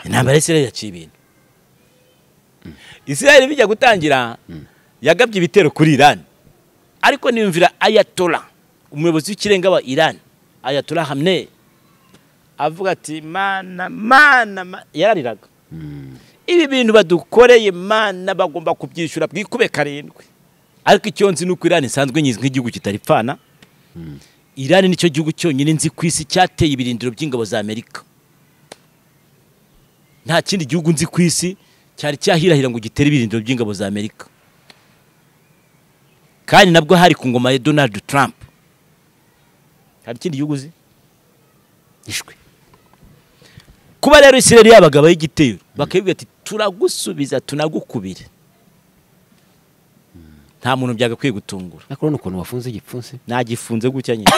intambara y'Isirayeli yaciye ibintu. Isirayeli bijya gutangira yagabye ibitero kuri Iran, ariko niyumvira Ayatollah umuyobozi w'ikirenga wa Iran, Ayatollah Khamenei avuga ati mana yarariraga ibi bintu badukoreye mana bagomba kubyishura bwikube karindwi. Ariko icyo nzi nuko Iran isanzwe nyizwe nk'igihugu kitaripfana. Iran nicyo gihugu cyonyine nzi ku isi cyateye ibirindiro by'ingabo za Amerika. Nta kindi gihugu nzi ku isi cyari cyahirahira ngo gitere ibirindiro by'ingabo za Amerika, kandi nabwo hari ku ngoma ya Donald Trump. Hari ikindi gihugu uzi ishwe. Kuba rero Isirayeli yabagaba y'igitero bakabibwira ati turagusubiza tunagukubire, nta muntu byagakwiye gutungura. Nakora nukuntu wafunze igipfunsi nagifunze gutya nyine.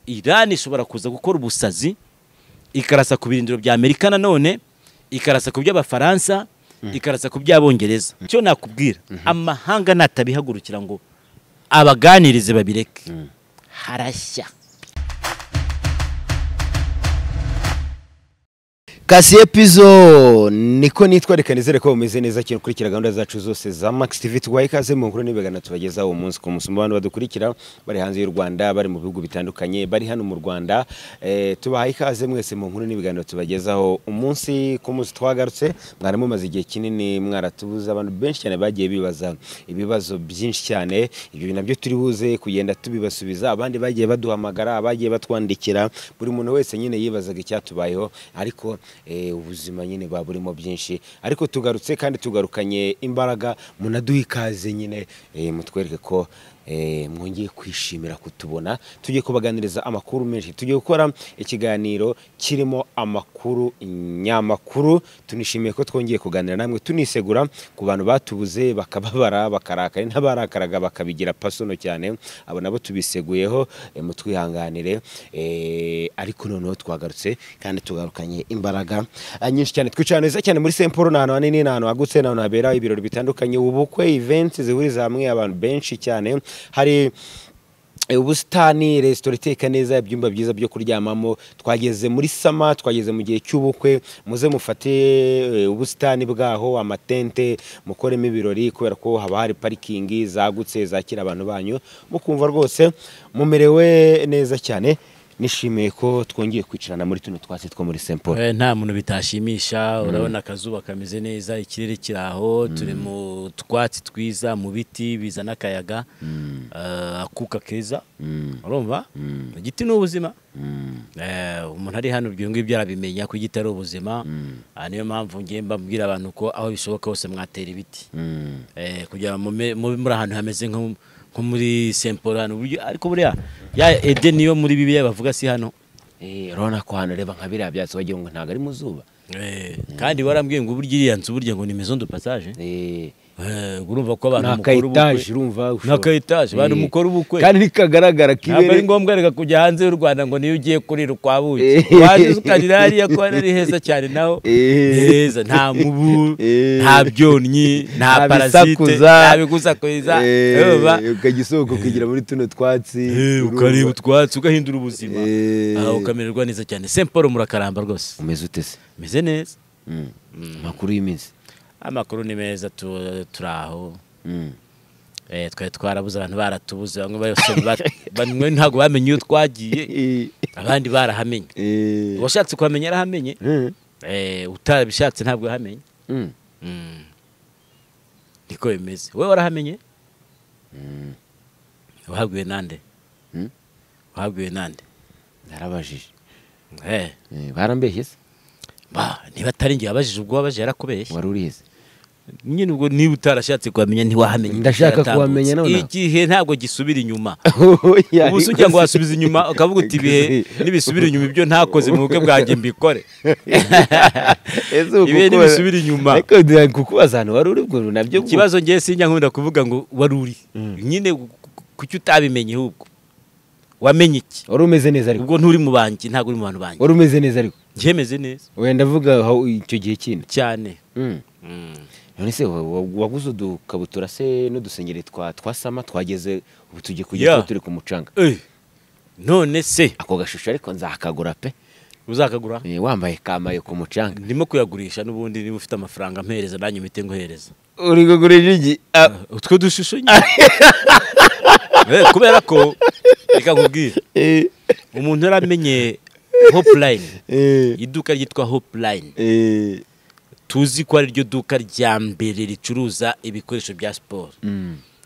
Iran ishobora kuza gukora ubusazi ikarasa ku birindiro bya Amerika, nanone ikarasa ku by'Abafaransa, ikarasa ku by'Abongereza. Cyo nakubwira amahanga natabihagurukira ngo abaganirize babireke harashya. Kasiye Pizo niko nitwa, reka nizere ko umeze neza cyane ukurikira gahunda zacu zose za Max TV. Twaye ikaze mu nkuru n'ibigana tubagezaho umunsi ku munsi. Mu bantu badukurikira bari hanze y'u Rwanda, bari mu bihugu bitandukanye, bari hano mu Rwanda, tubahaye ikaze mwese mu nkuru n'ibigana tubagezaho umunsi ku munsi. Twagarutse mwari mumaze igihe kinini mwaratubuza, abantu benshi cyane bagiye bibaza ibibazo byinshi cyane. Ibyo nabyo turi buze kugenda tubibasubiza. Abandi bagiye baduhamagara, abagiye batwandikira, buri muntu wese nyine yibazaga icyatubayeho, ariko ubuzima nyine baburimo byinshi. Ariko tugarutse kandi tugarukanye imbaraga, munaduha ikaze nyine mutwereke ko mwongeye kwishimira kutubona. Tugiye kubaganiriza amakuru menshi, tugiye gukora ikiganiro kirimo amakuru nyamakuru. Tunishimiye ko twongeye kuganira namwe, tunisegura ku bantu batubuze bakababara bakarakara, n'abarakaraga bakabigira pasono cyane, abo nabo tubiseguyeho, mutwihanganire. Ariko noneho twagarutse kandi tugarukanye imbaraga nyinshi cyane. Twicana neza cyane muri Saint Paul, n'ahantu hanini, n'ahantu hagutse, n'ahantu habera ibirori bitandukanye, ubukwe, events zihuriza hamwe abantu benshi cyane. Hari ubusitani, resitora iteka neza, ibyumba byiza byo kuryamamo. Twageze muri sama, twageze mu gihe cy'ubukwe, muze mufate ubusitani bwaho, amatente, mukoremo ibirori, kubera ko haba hari parikingi zagutse zakira abantu banyu, mukumva rwose mumerewe neza cyane. Nishimiye ko twongeye kwicarana muri tuno twatsi two muri Saint Paul. Nta muntu bitashimisha. Urabona akazuba kameze neza, ikirere kiraho, turi mu twatsi twiza, mu biti bizana akayaga, akuka keza. Urumva igiti n'ubuzima. Umuntu ari hano ibyo ngibyo arabimenya ko igiti ari ubuzima. Niyo mpamvu ngiye mbabwira abantu ko aho bishoboka hose mwatera ibiti, kugira muri ahantu hameze nko muri Saint Paul hano. Ariko buriya ya Eden niyo muri Bibiliya bavuga si hano. Urabona ko hano reba nka biriya byatsi wagira ngo ntago ari mu zuba. Kandi warambwiye ngo burya iriya nzu burya ngo ni maison de passage. Urumva ko abantu mukora ubukwe, urumva n'akaetaje abantu mukora ubukwe kandi nikagaragara kibere. Ntabwo ari ngombwa reka kujya hanze y'u Rwanda ngo niyo ugiye kurira ukwabuye. Waje ukarira hariya ko ari heza cyane, naho heza, nta mubu, nta byonnyi, nta parasite, nta bigusakuza. Ukagisohoka ukigira muri tuno twatsi, ukareba utwatsi, ugahindura ubuzima, ukamererwa neza cyane. Saint Paul murakaramba rwose. Umeze ute se? Meze neza. Makuru y'iminsi? Amakuru ni meza, turaho. Twari twarabuze, abantu baratubuze, bamwe ntabwo bamenye iyo twagiye, abandi barahamenye. Washatse kuhamenya yarahamenye, utabishatse ntabwo yahamenye. Niko bimeze. Wowe warahamenye? Wahabwiwe nande? Wahabwiwe nande? Narabajije. Barambeshye se? Niba atari ngiye abajije, ubwo wabajije yarakubeshye. Wari urize nyine, ubwo niba utarashatse kuhamenya ntiwahamenye. Ndashaka kuhamenya none. Igihe ntabwo gisubira inyuma. Ubu ujya ngo wasubiza inyuma ukavuga uti ibihe nibisubira inyuma ibyo ntakoze mu bukwe bwanjye mbikore. Ibihe nibisubira inyuma. Ariko kukubaza hano wari uri, ubwo nabyo ikibazo ngiye sinya nkunda kuvuga ngo wari uri. Nyine kuki utabimenye ahubwo wamenye iki? Wari umeze neza ariko. Ubwo nturi mu banki, ntabwo uri mu bantu banki. Wari umeze neza ariko. Njemeze neza. Wenda vuga icyo gihe kindi cyane. None se waguze udukabutura se n'udusengeri twasama, twageze ubu tugiye kujya turi ku mucanga. None se ako gashusho ariko nzakagura pe. uzakagura wambaye kamaye ku mucanga ndimo kuyagurisha n'ubundi niba ufite amafaranga mpereza nanyu mite ngohereza uri kugurisha iki utwo dushusho kubera ko reka nkubwire umuntu yaramenye Hopeline iduka ryitwa Hopeline tuzi ko ari ryo duka rya mbere ricuruza ibikoresho bya siporo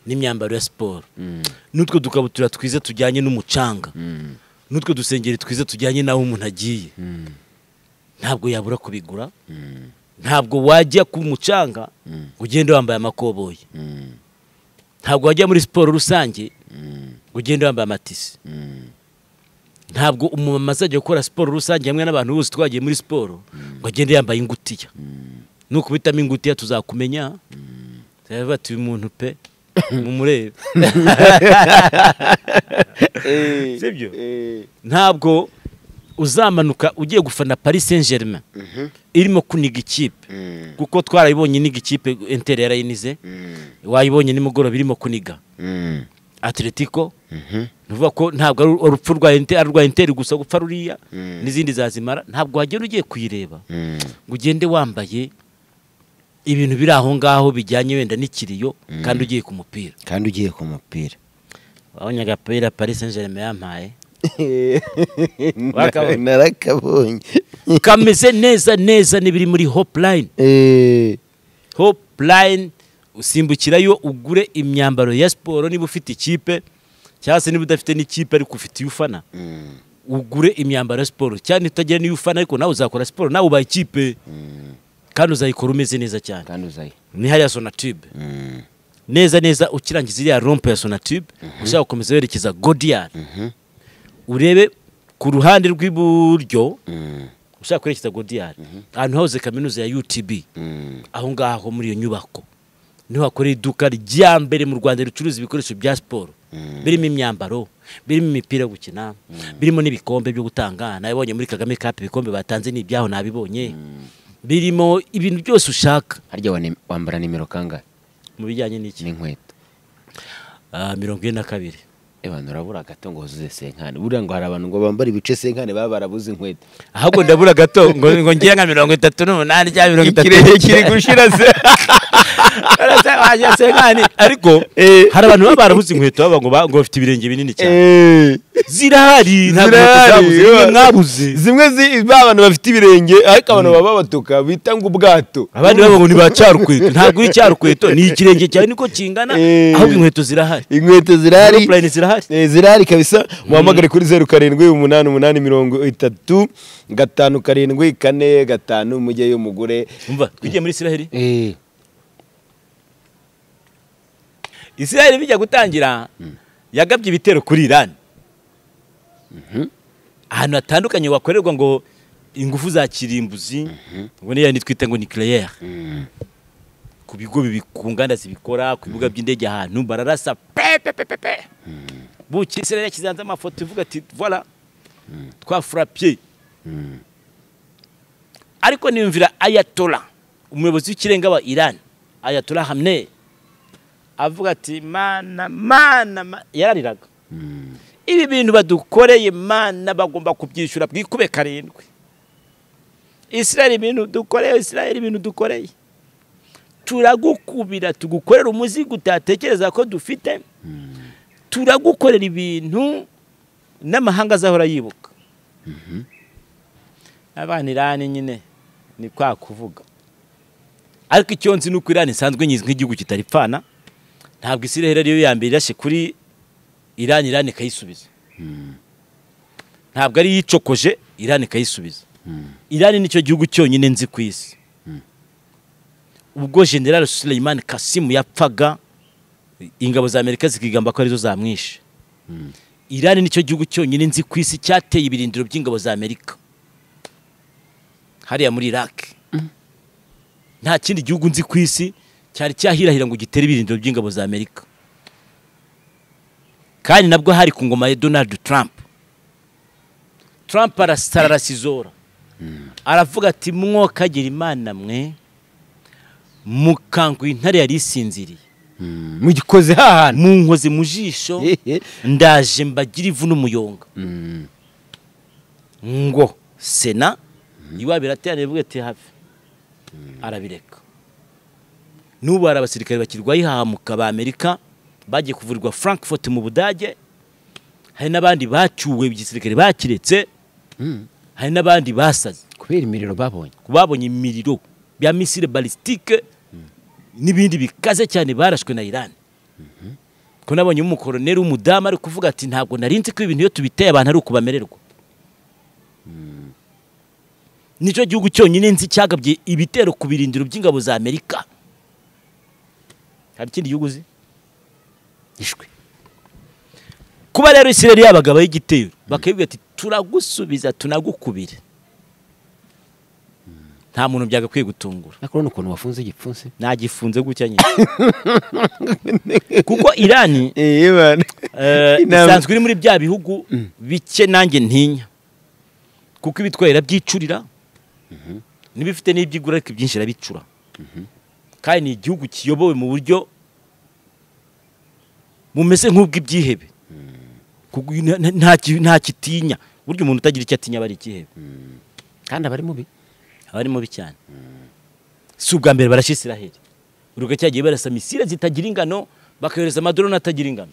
n'imyambaro ya siporo n'utwo dukabutura twiza tujyanye n'umucanga n'utwo dusengeri twiza tujyanye naho umuntu agiye ntabwo yabura kubigura ntabwo wajya ku mucanga ugende wambaye amakoboyi ntabwo wajya muri siporo rusange ugende wambaye amatisi ntabwo umumama azajya gukora siporo rusange hamwe n'abantu bose twagiye muri siporo ngo agende yambaye ingutiya nukubitamo ingutiya tuzakumenya bati uyu muntu pe mumurebe sibyo ntabwo uzamanuka ugiye gufana Paris Saint-Germain irimo kuniga ikipe kuko twarayibonye niga ikipe Inter yarayinize wayibonye nimugoroba irimo kuniga Atletico nuvuga ko ntabwo ari urupfu rwa Inter gusa gupfa ruriya n'izindi zazimara ntabwo wagenda ugiye kuyireba ngo ugende wambaye ibintu biri aho ngaho bijyanye wenda n'ikiriyo kandi ugiye ku mupira wabonye agapira Paris Saint-Germain yampaye narakabonye kameze neza n'ibiri muri Hopeline Hopeline usimbukirayo ugure imyambaro ya siporo niba ufite ikipe cyangwa se niba udafite n'ikipe ariko ufite iyufana ugure imyambaro ya siporo cyane utagira n'iyufana ariko nawe uzakora siporo nawe ubaye ikipe kandi uzayikora umeze neza cyane ni hariya Sonatube neza ukirangiza iriya rompe ya Sonatube ushaka gukomeza werekeza Godiar urebe ku ruhande rw'iburyo ushaka kwerekeza Godiar ahantu hose kaminuza ya UTB aho ngaho muri iyo nyubako niho hakorera iduka rya mbere mu Rwanda ricuruza ibikoresho bya siporo birimo imyambaro birimo imipira yo gukina birimo n'ibikombe byo gutanga nabibonye muri Kagame Cup ibikombe batanze n'ibyaho nabibonye birimo ibintu byose ushaka harya wambara nimero kangahe mu bijyanye n'iki n'inkweto 42 abantu urabura gato ngo uzuze senkane buriya ngo hari abantu ngo bambara ibice senkane baba barabuze inkweto ahubwo ndabura gato ngo ngiye nka 38 cyangwa 30 ikirere kiri gushira se ariko hari abantu baba barabuze inkweto baba ngo bafite ibirenge binini cyane zirahari ntabwo mwabuze zimwe abantu bafite ibirenge ariko abantu baba batuka bita ngo ubwato abandi baba ngo ntibacyarukweto ntabwo icyarukweto ni ikirenge cyawe niko kingana ahubwo inkweto zirahari zirahari kabisa muhamagare kuri 0788355745 mujye yo mugure umva twigiye muri Isiraheli Isiraheli bijya gutangira yagabye ibitero kuri Iran ahantu hatandukanye wakorerwa ngo ingufu za kirimbuzi ngo niya nitwita ngo nucleaire ku bigo ku nganda zibikora ku bibuga by'indege ahantu bararasa buki Isiraheli kizanza amafoto ivuga ati voilà twafrapier ariko nimvira Ayatollah umuyobozi w'ikirenga wa Iran Ayatollah Khamenei avuga ati mana yarariraga ibi bintu badukoreye mana bagomba kubyishura bwikube karindwi Isiraheli ibintu dukoreye turagukubira tugukorera umuzigo utatekereza ko dufite turagukorera ibintu n'amahanga azahora yibuka abana Iran nyine ni kwa kuvuga ariko icyo nzi nuko Iran isanzwe nyizwe nk'igihugu kitaripfana ntabwo Isiraheli ariyo yambere irashe kuri Iran ikayisubiza ntabwo ari yicokoje Iran ikayisubiza Iran nicyo gihugu cyonyine nzi ku isi ubwo General Suleiman Qasim yapfaga ingabo za Amerika zikigamba ko arizo zamwishe Iran nicyo gihugu cyonyine nzi ku isi cyateye ibirindiro by'ingabo za Amerika hariya muri Iraq nta kindi gihugu nzi ku isi cyari cyahirahira ngo gitere ibirindiro by'ingabo za Amerika kandi nabwo hari ku ngoma ya Donald Trump arasizora aravuga ati mwokagira Imana mwe mukangwa intare yari isinziriye mugikoze hahana mu nkoze mu jisho ndaje mbagira ivu n'umuyonga ngo sena iwabo iraterana ivuga ati hafi arabireka. N'ubu hari abasirikare bakirwaye ihahamuka ba Amerika bagiye kuvurirwa Frankfurt mu Budage, hari n'abandi bacyuwe igisirikare bakiretse, hari n'abandi basaze kubera imiriro babonye imiriro bya missile balistique n'ibindi bikaze cyane barashwe na Iran. Ko nabonye umukoroneri w'umudamu ari kuvuga ati ntabwo narinzi ko ibintu iyo tubiteye abantu ari ukubamererwa. Nico gihugu cyonyine nzi cyagabye ibitero ku birindiro by'ingabo za Amerika. Hari ikindi gihugu uzi? Ishwe. Kuba rero Israel yabagaba y'igitero bakabivuga ati turagusubiza tunagukubire. Nta muntu byagakwiye gutungura. Nakora ukuntu wafunze igipfunsi. Nagifunze gutya nyine. Kuko Irani isanzwe iri muri bya bihugu bike nanjye ntinya. Kuko ibitwara byicurira. Nibifite n'ibyigura ariko byinshi rabicura. Kandi ni igihugu kiyobowe mu buryo mumeze nk'ubw'ibyihebe. Kuko nta kitinya. Buryo umuntu utagira icyo atinya bari ikihebe. Kandi abari mubi cyane. Si ubwa mbere barashe Israel. Uruga cyagiye barasa misile zitagira ingano bakayoreza amadrone atagira ingano.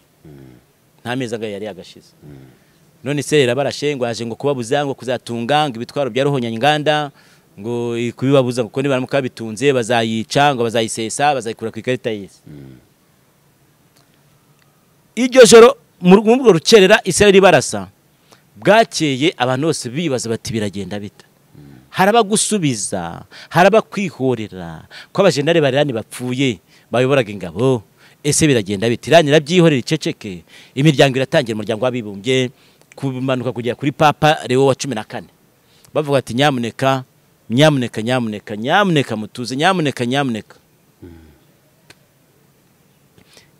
Nta meza nga yari yagashize. None Israel barashe ngo yaje ngo kubabuza ngo kuzatunga ngo ibitwaro bya rohonyanya inganda ngo kubibabuza ngo niba mukabitunze bazayica ngo bazayisesa bazayikura ku ikarita y'isi. Iryo joro mu rukerera Israel barasa bwakeye abantu bose bibaza bati biragenda bita. Haraba gusubiza, haraba kwihorera, ko abajenare barani bapfuye, bayoboraga ingabo, ese biragenda bitirani rabyihorera iceceke, imiryango iratangira umuryango wabibumbye kumanuka kujya kuri Papa Leo wa 14. Bavuga ati nyamuneka mutuze, nyamuneka.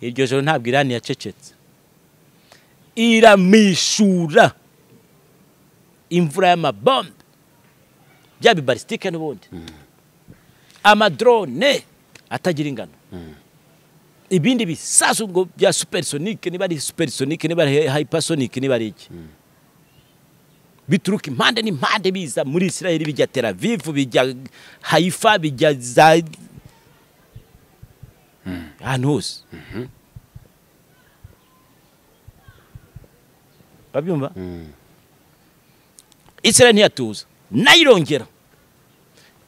Iryo joro ntabwo Irani yacecetse. Iramishura imvura y'amabombe. Byabi balistike n'ubundi. Amadrone atagira ingano. Ibindi bisasu ngo bya supersonic niba ari supersonic niba ari hypersonic niba ari iki. Bituruka impande n'impande biza muri Israel bijya Tel Aviv bijya Haifa bijya za Anus. Babyumva? Israel ntiyatuza. Nayirongera.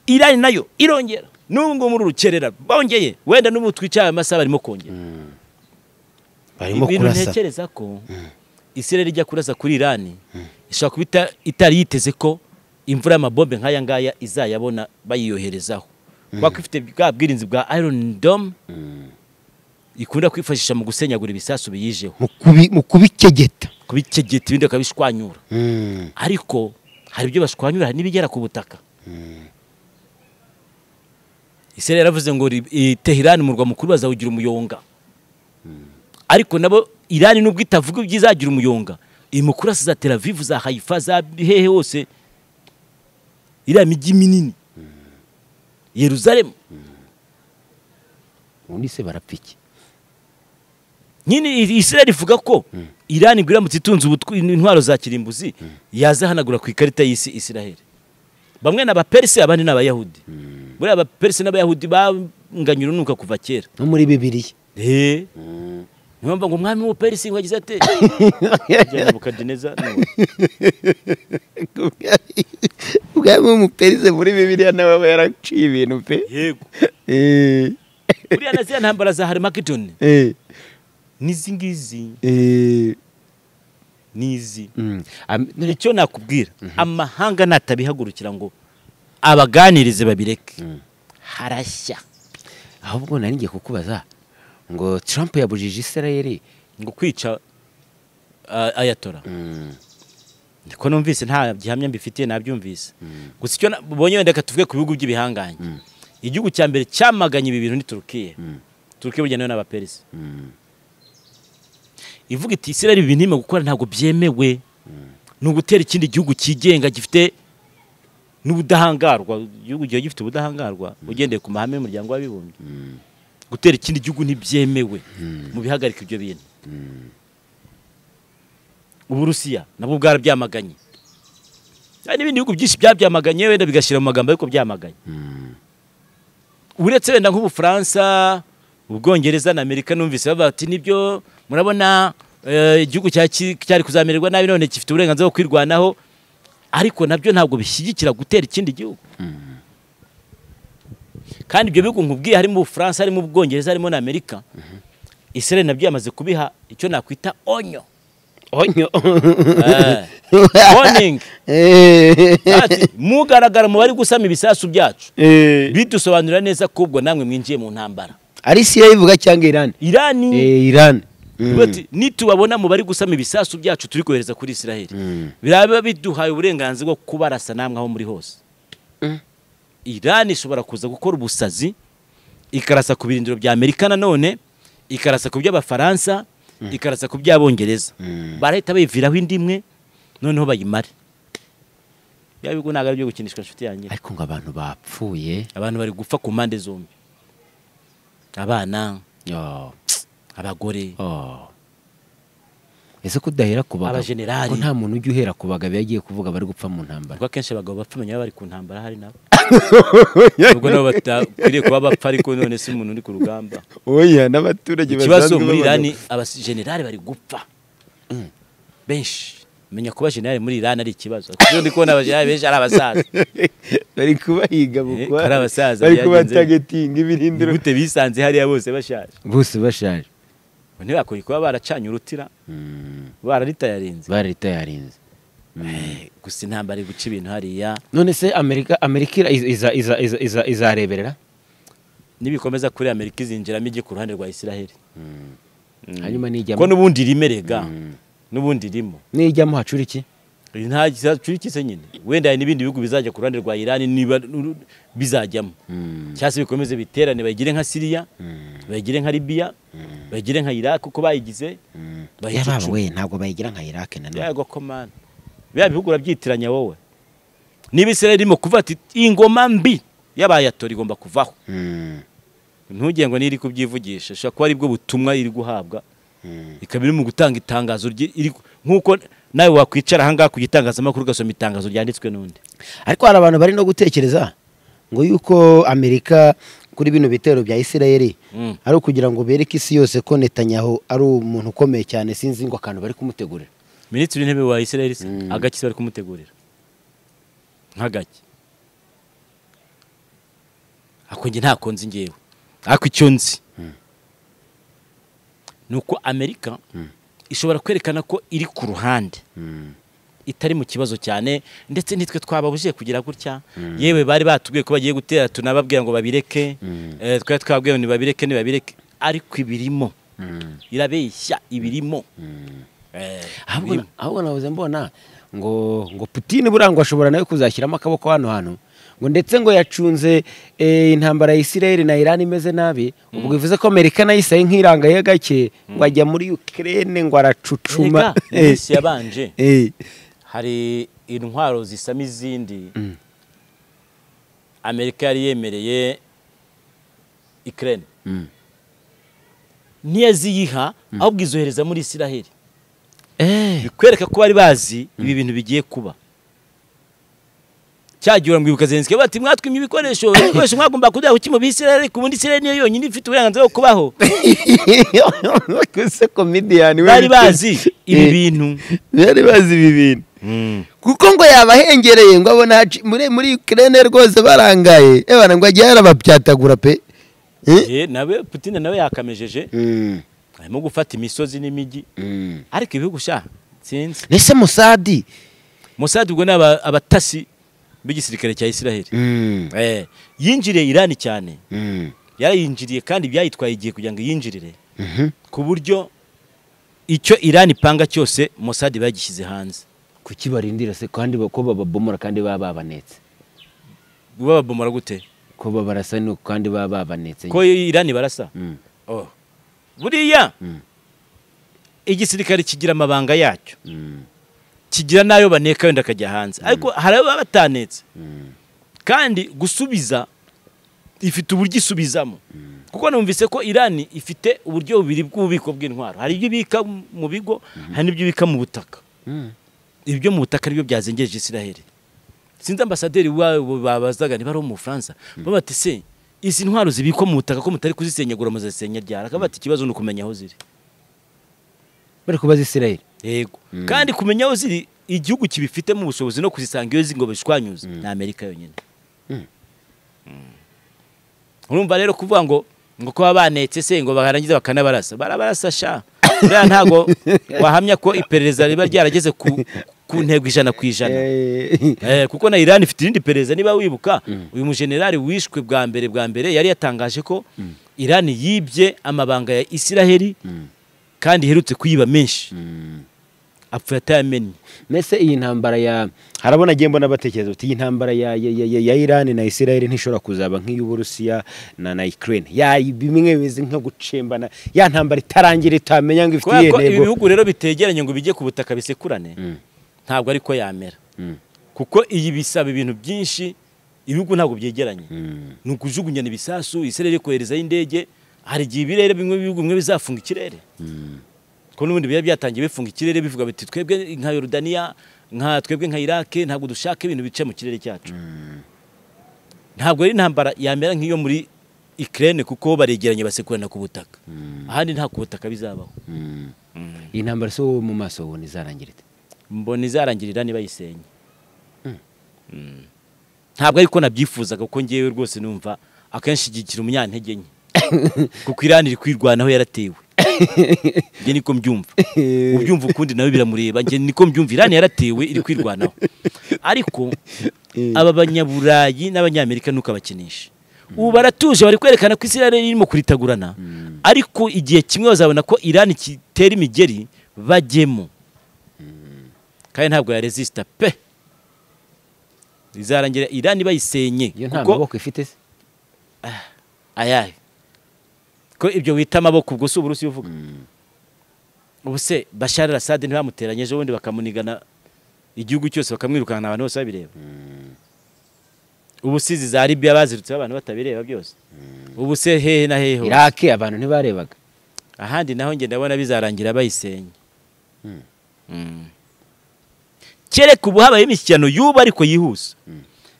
Irani nayo irongera. Nubwo muri rukerera bongeye wenda n'umutwicaye amasaha barimo kongera. Barimo kurasa. Ntekereza ko Israel ijya kurasa kuri Irani ishaka kubita itari yiteze ko imvura y'amabombe nkaya ngaya izayabona bayiyoherezaho. Kwako ifite bwabwirinzi bwa Iron Dome ikunda kwifashisha mu gusenyagura ibisasu biyijeho. Mu kubikegeta ibindi akabishwanyura. Ariko hari ibyo bashwanyura n'ibigera ku butaka. Israel yaravuze ngo Tehran mu rwa mukuru bazawugira umuyonga. Ariko nabo Irani nubwo itavuga ibyizagira umuyonga, imukurasa za Tel Aviv za Haifa za hehe hose iriya migi minini. Yerusalemu. Undi se barapfiki. Nyine Israel ivuga ko Irani guramutse itunze intwaro za kirimbuzi yaza hanagura ku ikarita y'isi Israel. Bamwe n'abaperse abandi n'abayahudi. Buri abaperse n'abayahudi banganyura nuka kuva kera. No muri Bibiliya. Nimba ngo umwami w'uperse wagize ate? Jya Nebukadineza. Umwami w'umuperse muri Bibiliya nawe yaraciye ibintu pe. Yego. Buriya naziya ntambara za Harmagedon. Nizingizi. Nizi. Icyo nakubwira amahanga natabihagurukira ngo abaganirize babireke. Harashya. Ahubwo nari ngiye kukubaza ngo Trump yabujije Israel ngo kwica Ayatollah. Ndiko numvise nta gihamya mbifitiye nabyumvise. Gusa icyo bonye wenda katuvuge ku bihugu by'ibihanganye. Igihugu cya mbere cyamaganye ibi bintu ni Turkiye. Turkiye burya n'abaperisi. Ivuga iti Israel ibi bintu gukora ntabwo byemewe. Nugutera ikindi gihugu kigenga gifite n'ubudahangarwa. Igihugu gihe gifite ubudahangarwa ugendeye ku mahame y'umuryango w'abibumbye. Gutera ikindi gihugu ntibyemewe mu bihagarika ibyo bintu. Uburusiya nabwo bwarabyamaganye. hari n'ibindi bihugu byinshi byabyamaganye wenda bigashyira mu magambo ariko byamaganye uretse wenda nk'Ubufaransa Ubwongereza na Amerika numvise bavuga ati nibyo murabona igihugu cyari kuzamererwa nabi none gifite uburenganzira bwo kwirwanaho ariko nabyo ntabwo bishyigikira gutera ikindi gihugu kandi ibyo bihugu nkubwiye harimo Ubufaransa harimo Ubwongereza harimo na Amerika Israel nabyo yamaze kubiha icyo nakwita onyo warning ati mugaragara mu bari gusama ibisasu byacu bidusobanurira neza ko ubwo namwe mwinjiye mu ntambara ari Syria ivuga cyangwa Iran bati nitubabona mu bari gusama ibisasu byacu turi kohereza kuri Israel biraba biduhaye uburenganzira bwo kubarasa namwe aho muri hose Iran ishobora kuza gukora ubusazi ikarasa ku birindiro bya Amerika nanone ikarasa ku by'Abafaransa ikarasa ku by'Abongereza barahita bayiviraho indimwe noneho bayimare yabigo naga byo gukinishwa nshuti yanjye ariko ngo abantu bapfuye abantu bari gupfa ku mpande zombi abana abagore ese kudahera ku bagabo abajenerali ko nta muntu ujya uhera ku bagabo yagiye kuvuga bari gupfa mu ntambara kuko akenshi abagabo bapfa menya bari ku ntambara hari nabo ubwo nabo batakwiriye kuba bapfa ariko none si umuntu uri ku rugamba oya n'abaturage ikibazo muri Iran abajenerali bari gupfa benshi menya kuba generali muri Iran ari ikibazo kuko ndi kubona abajenerali benshi ari abasaza bari kubahiga bukwa ari abasaza bari kubatagetinga ibirindiro gute bisanze hariya bose bashaje ntibakwiye kuba baracanye urutira bararitayarinze gusa intambara iri guca ibintu hariya none se Amerika izareberera nibikomeza kuri Amerika izinjiramo ijye ku ruhande rwa Israel hanyuma nijyamo ko n'ubundi rimerega n'ubundi rimo nijyamo hacura iki nta gicuri kise nyine wenda hari n'ibindi bihugu bizajya ku ruhande rwa Iran niba bizajyamo cyase bikomeze biterane bagire nka Syria bagire nka Libya bagire nka Iraq kuko bayigize bayicucu we ntabwo bayigira nka Iraq nanone yego komana bya bihugu urabyitiranya wowe niba Israel irimo kuva ati ingoma mbi y'abayatora igomba kuvaho ntugire ngo niri kubyivugisha shaka ko ari bwo butumwa iri guhabwa ikabiri mu gutanga itangazo nkuko nawe wakwicara hanga ku gitangazamakuru gasoma itangazo ryanditswe n'undi ariko hari abantu bari no gutekereza ngo yuko Amerika kuri bino bitero bya Israel ari kugira ngo bereke isi yose ko Netanyahu ari umuntu ukomeye cyane sinzi ngo akantu bari kumutegurira Minisitiri w'intebe wa Israel agaki bari kumutegurira nkagaki ako nge nta konzi ngewe ako icyo nzi nuko Amerika ishobora kwerekana ko iri ku ruhande itari mu kibazo cyane ndetse nitwe twababuje kugira gutya yewe bari batubwiye ko bagiye gutera tunababwira ngo babireke twari twabwiye ngo babireke ariko ibirimo irabeshya ibirimo ahubwo nabuze mbona ngo Putin burangwa ashobora nawe kuzashyiramo akaboko hano hantu ngo ndetse ngo yacunze intambara ya Israel na Iran imeze nabi ubwo bivuze ko Amerika nayo isaye nk'irangaye gake ngo ajya muri Ukraine ngo aracucuma yabanje hari intwaro zisama izindi Amerika yari yemereye Ukraine ntiyaziyiha ahubwo izohereza muri Israel bikwereka ko bari bazi ibi bintu bigiye kuba cyagira mwibuka Zelensky bati mwatwimye ibikoresho mwagomba kujya mu Bisirayeli ku bundi Israel niyo yonyine ifite uburenganzira bwo kubaho kuse comedian bari bazi ibi bintu kuko ngo yabahengereye ngo abona muri Ukraine rwose barangaye ebana ngo agiye arababyatagura pe nawe Putin nawe yakamejeje arimo gufata imisozi n'imigi ariko ibihugu sha sinzi nese Mossad ubwo abatasi b'igisirikare cya Israel yinjiriye Iran cyane yarayinjiriye kandi byayitwaye igihe kugira ngo yinjirire ku buryo icyo Iran ipanga cyose Mossad bagishyize hanze kuki barindira se kandi ko bababomora kandi babanetse bababomora gute ko babarasa no kandi babanetse ko Iran barasa buriya igisirikare kigira amabanga yacyo kigira nayo baneka wenda kajya hanze ariko haraba batanetse kandi gusubiza ifite uburyo isubizamo kuko numvise ko Iran ifite uburyo bubiri bw'ububiko bw'intwaro hari ibyo bika mu bigo hari n'ibyo bika mu butaka ibyo mu butaka aribyo byazengeje Israel sinzi ambasaderi wabo babazaga niba ari mu France bati se izi ntwaro zibikwa mu butaka ko mutari kuzisenyagura muzasenya ryara akabati ikibazo no kumenya aho ziri bari kubaza Israel yego kandi kumenya aho ziri igihugu kibifite mu bushobozi no kuzisanga iyo zingo bishwanyuze na Amerika yonyine urumva rero kuvuga ngo ko banetse se ngo baharangiza bakanabarasa barabarasa sha bya ntago wahamya ko iperereza riba ryarageze ku ntego 100%. Kuko na Iran ifite irindi perereza niba wibuka uyu mujenerali wishwe bwa mbere yari yatangaje ko Iran yibye amabanga ya Israeli kandi herutse kuyiba menshi apfuye atamenye. Mese iyi ntambara ya harabona agiye mbona batekereza uti iyi ntambara ya Iran na Israel ntishobora kuzaba nk'iy'Uburusiya na Ukraine ya bimwe bimeze nko gucembana ya ntambara itarangira itamenya ngo ifite yego ibihugu rero bitegeranye ngo bijye ku butaka bisekurane ntabwo ariko yamera kuko iyi bisaba ibintu byinshi ibihugu ntabwo byegeranye nukujugunyana ibisasu Israel kohereza indege hari gihe ibirere bimwe bihugu bimwe bizafunga ikirere ko n'ubundi biya byatangiye bifunga ikirere bivuga biti twebwe nka Yordania nka twebwe nka Iraq ntabwo dushaka ibintu bice mu kirere cyacu ntabwo ari ntambara yamera nk'iyo muri Ukraine kuko baregeranye basekurana ku butaka ahandi nta ku butaka bizabaho iyi ntambara so mu maso ubona izarangirira mbona izarangirira niba yisenye ntabwo ariko nabyifuzaga kuko ngewe rwose numva akenshi igikira umunyantege nke kuko Iran iri kwirwanaho yaratewe nge niko mbyumva ubyumva ukundi nawe biramureba nge niko mbyumva Iran yaratewe iri kwirwanaho ariko aba banyaburayi n'abanyamerika nuko abakinisha ubu baratuje bari kwerekana ko Israel irimo kuritagurana ariko igihe kimwe bazabona ko Iran kitera imigeri bajyemo kandi ntabwo ya resista pe izarangira Iran bayisenye kuko maboko ifite se ayaye ko ibyo wita amaboko ubwo se Uburusiya uvuga ubu se Bashar al-Assad ntibamuteranyeje ubundi bakamunigana igihugu cyose bakamwirukana abantu bose babireba ubu sizi za Libya bazirutse abantu batabireba byose ubu se hehe na hehe Iraq abantu ntibarebaga ahandi naho nge ndabona bizarangira bayisenye kereka ubu habaye imishyikirano yuba ariko yihuse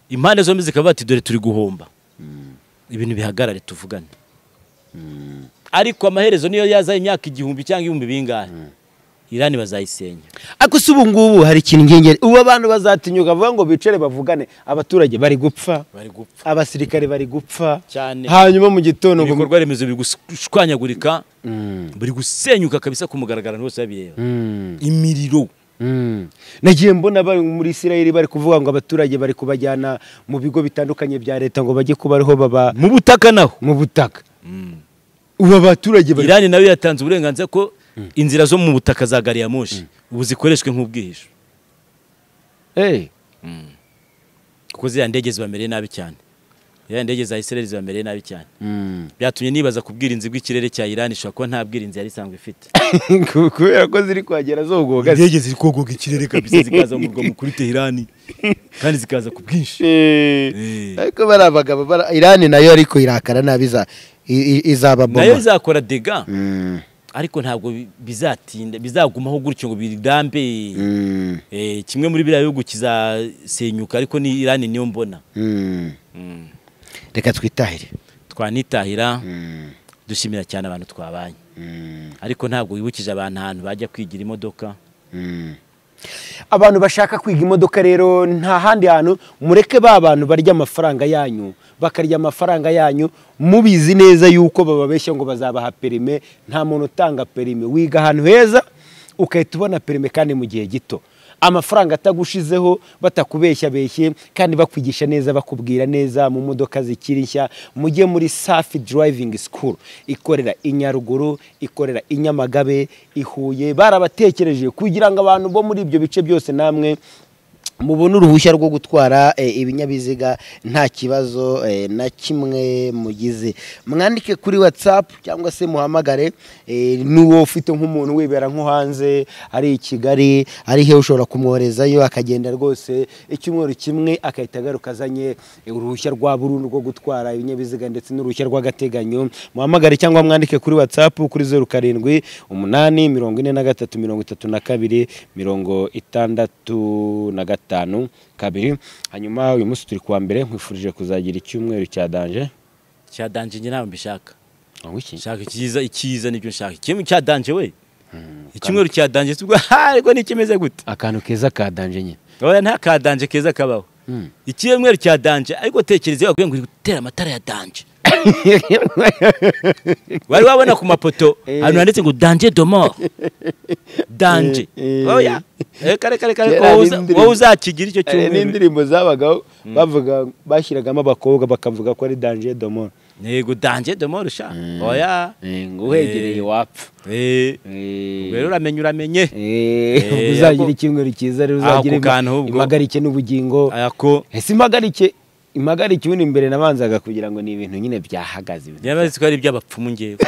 impande zombi zikaba bati dore turi guhomba ibintu bihagarare tuvugane ariko amaherezo niyo yaza imyaka 1000 cyangwa 1000 bingahe Iran bazayisenya ako se ubu ngubu hari ikintu ngengere ubu abantu bazatinyuka bavuga ngo bicare bavugane abaturage bari gupfa abasirikare bari gupfa hanyuma mu gitondo ngo ibikorwa remezo bigushwanyagurika buri gusenyuka kabisa ku mugaragaro hose babireba imiriro nagiye mbona bari muri Israel bari kuvuga ngo abaturage bari kubajyana mu bigo bitandukanye bya leta ngo bajye kubariho baba mu butaka naho mu butaka ubu abaturage Iran nayo yatanze uburenganzira ko inzira zo mu butaka za gari ya moshi ubu zikoreshwe nk'ubwihisho kuko ziriya ndege zibamereye nabi cyane ya ndege za Israel zibamereye nabi cyane byatumye nibaza kubwirinzi bw'ikirere cya Iran ishobora kuba nta bwirinzi yari isanzwe ifite kubera ko ziri kwagera zogoga indege ziri kogoga ikirere kabisa zikaza mu rwa mukuru Tehran kandi zikaza ku bwinshi ariko barabagabo Iran nayo ariko irakara nabi izaba bomba nayo izakora dega ariko ntabwo bizatinda bizagumaho gutyo ngo birambe kimwe muri biriya bihugu kizasenyuka ariko ni Iran niyo mbona reka twitahire twanitahira dushimira cyane abantu twabanye ariko ntabwo wibukije abantu ahantu bajya kwigira imodoka abantu bashaka kwiga imodoka rero nta handi hantu mureke ba bantu barya amafaranga yanyu bakarya amafaranga yanyu mubizi neza yuko bababeshya ngo bazabaha perime nta muntu utanga perime wiga ahantu heza ukahita ubona perime kandi mu gihe gito amafaranga atagushizeho batakubeshya beshye kandi bakwigisha neza bakubwira neza mu modoka zikiri nshya mujye muri Safi Driving School ikorera inyaruguru ikorera inyamagabe ihuye barabatekereje kugira ngo abantu bo muri ibyo bice byose namwe mubona uruhushya rwo gutwara ibinyabiziga nta kibazo na kimwe mugize mwandike kuri WhatsApp cyangwa se muhamagare nuwo ufite nk'umuntu wibera nko hanze ari i Kigali ari he ushobora kumworezayo akagenda rwose icyumweru kimwe akahita agaruka azanye uruhushya rwa burundu rwo gutwara ibinyabiziga ndetse n'uruhushya rw'agateganyo muhamagare cyangwa mwandike kuri WhatsApp kuri 07 8 43 32 63 5-2 hanyuma uyu munsi turi kuwa mbere nkwifurije kuzagira icyumweru cya danje njye ntabwo mbishaka wiki shaka icyiza nibyo nshaka ikintu cya danje we icyumweru cya danje tubwo ariko nikimeze gute akantu keza ka danje nyine oya nta ka danje keza kabaho icyumweru cya danje ariko tekereza yakubwiye ngo gutera amatara ya danje wari wabona ku mapoto hano handitse ngo danje domo danje oya kare wowe uzakigira icyo cyumweru n'indirimbo zabagaho bavuga bashyiragamo abakobwa bakavuga ko ari danje domo nego danje domo sha oya ngo uhegereye wapfa rero uramenye uzagira icyumweru cyiza rero uzagira impagarike n'ubugingo ese impagarike ubundi imbere nabanzaga kugira ngo ni ibintu nyine byahagaze yabaze ko ari iby'abapfumu ngewe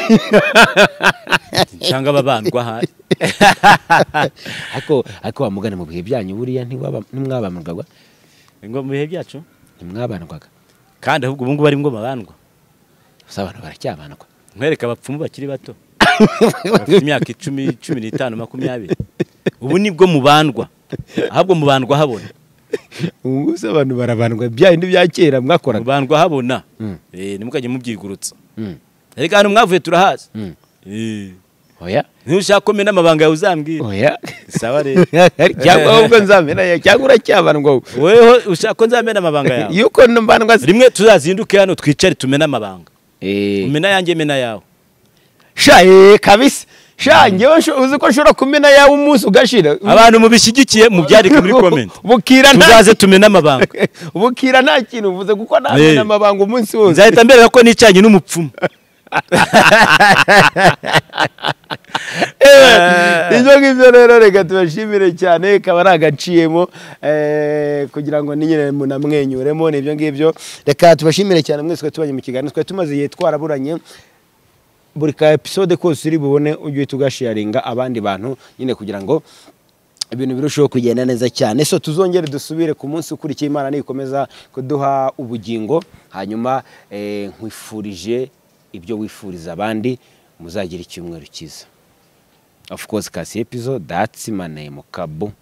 cyangwa ababandwa hari ariko wamugana mu bihe byanyu buriya ntimwabanurwaga ngo mu bihe byacu ntimwabanurwaga kandi ahubwo ubu ngubu ari bwo babandwa gusa abantu baracyabanurwa nkwereka abapfumu bakiri bato bafite imyaka 10, 15, 20 ubu nibwo mubandwa ahubwo mubandwa habona ubu gusa abantu barabandwa byindi bya kera mwakoraga mubandwa habona nimukajye mubyigurutsa ariko hano mwavuye turahaza oya ntushaka komena amabanga yawe uzambwira oya sawa rero cyangwa ahubwo nzamena ya cyangwa uracyabanwa wewe ushaka ko nzamena amabanga yawe yuko mbandwa rimwe tuzazinduke hano twicare tumena amabanga umena yanjye mena yawe kabisa ngewe uzi ko nshobora kumena yawe umunsi ugashira abantu mubishyigikiye mubyandike muri comment bukira tuzaze tumena amabanga bukira nta kintu uvuze kuko namena amabanga umunsi wose nzahita mbere ko nicanye n'umupfumu ibyo ngibyo rero reka tubashimire cyane kaba ari agaciyemo kugira ngo nyine munamwenyuremo n'ibyo ngibyo reka tubashimire cyane mwese tubanye mu kiganiro twari tumaze igihe twaraburanye buri ka episode kose uri bubone ujye tugasharinga abandi bantu nyine kugira ngo ibintu birusheho kugenda neza cyane so tuzongere dusubire ku munsi ukurikiye Imana nikomeza kuduha ubugingo hanyuma nkwifurije ibyo wifuriza abandi muzagira icyumweru cyiza of course kasi episode that's my name Kabu.